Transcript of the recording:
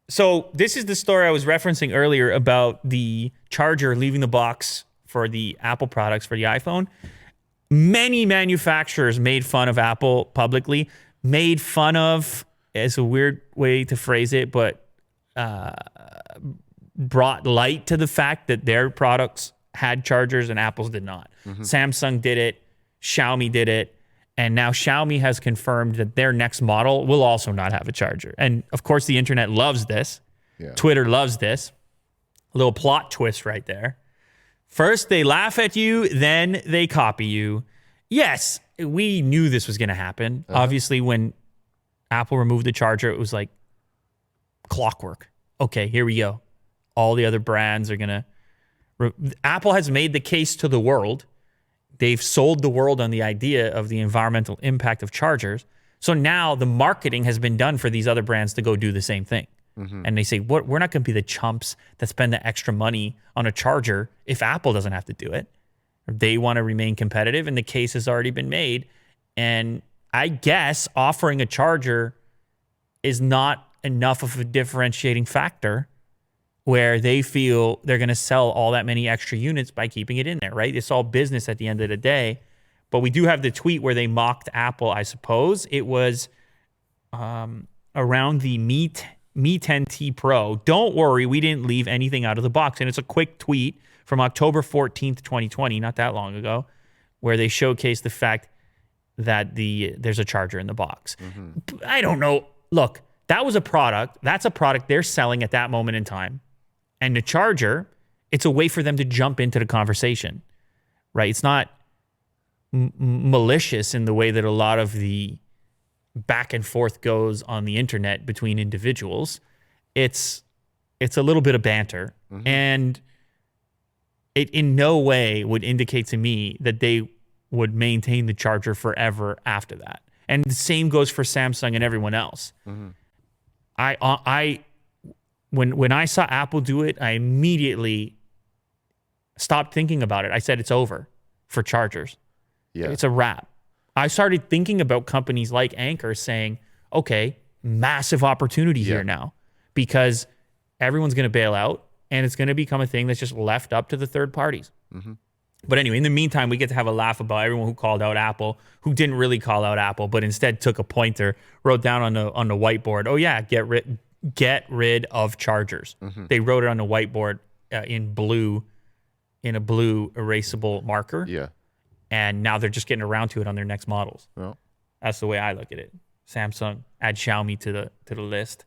So this is the story I was referencing earlier about the charger leaving the box for the Apple products for the iPhone. Many manufacturers made fun of Apple publicly. Made fun of is a weird way to phrase it, but brought light to the fact that their products had chargers and Apple's did not. Samsung did it. Xiaomi did it. And now Xiaomi has confirmed that their next model will also not have a charger. And of course, the internet loves this. Yeah. Twitter loves this. A little plot twist right there. First, they laugh at you, then they copy you. Yes, we knew this was going to happen. Obviously, when Apple removed the charger, it was like clockwork. Okay, here we go. All the other brands are going to... Apple has made the case to the world. They've sold the world on the idea of the environmental impact of chargers. So now the marketing has been done for these other brands to go do the same thing. And they say, "What? We're not going to be the chumps that spend the extra money on a charger if Apple doesn't have to do it." They want to remain competitive, and the case has already been made. And I guess offering a charger is not enough of a differentiating factor where they feel they're going to sell all that many extra units by keeping it in there, right? It's all business at the end of the day. But we do have the tweet where they mocked Apple, I suppose. It was around the Mi 10T Pro. Don't worry, we didn't leave anything out of the box. And it's a quick tweet from October 14th, 2020, not that long ago, where they showcase the fact that there's a charger in the box. I don't know. Look, that was a product. That's a product they're selling at that moment in time. And the charger, it's a way for them to jump into the conversation, right? It's not malicious in the way that a lot of the back and forth goes on the internet between individuals. It's a little bit of banter. And it in no way would indicate to me that they would maintain the charger forever after that. And the same goes for Samsung and everyone else. When I saw Apple do it, I immediately stopped thinking about it. I said, it's over for chargers. Yeah. It's a wrap. I started thinking about companies like Anchor saying, okay, massive opportunity here now because everyone's going to bail out and it's going to become a thing that's just left up to the third parties. But anyway, in the meantime, we get to have a laugh about everyone who called out Apple, who didn't really call out Apple, but instead took a pointer, wrote down on the whiteboard, oh yeah, get rid of chargers. They wrote it on the whiteboard in a blue erasable marker. Yeah. And now they're just getting around to it on their next models. Well, That's the way I look at it. Samsung, add Xiaomi to the list.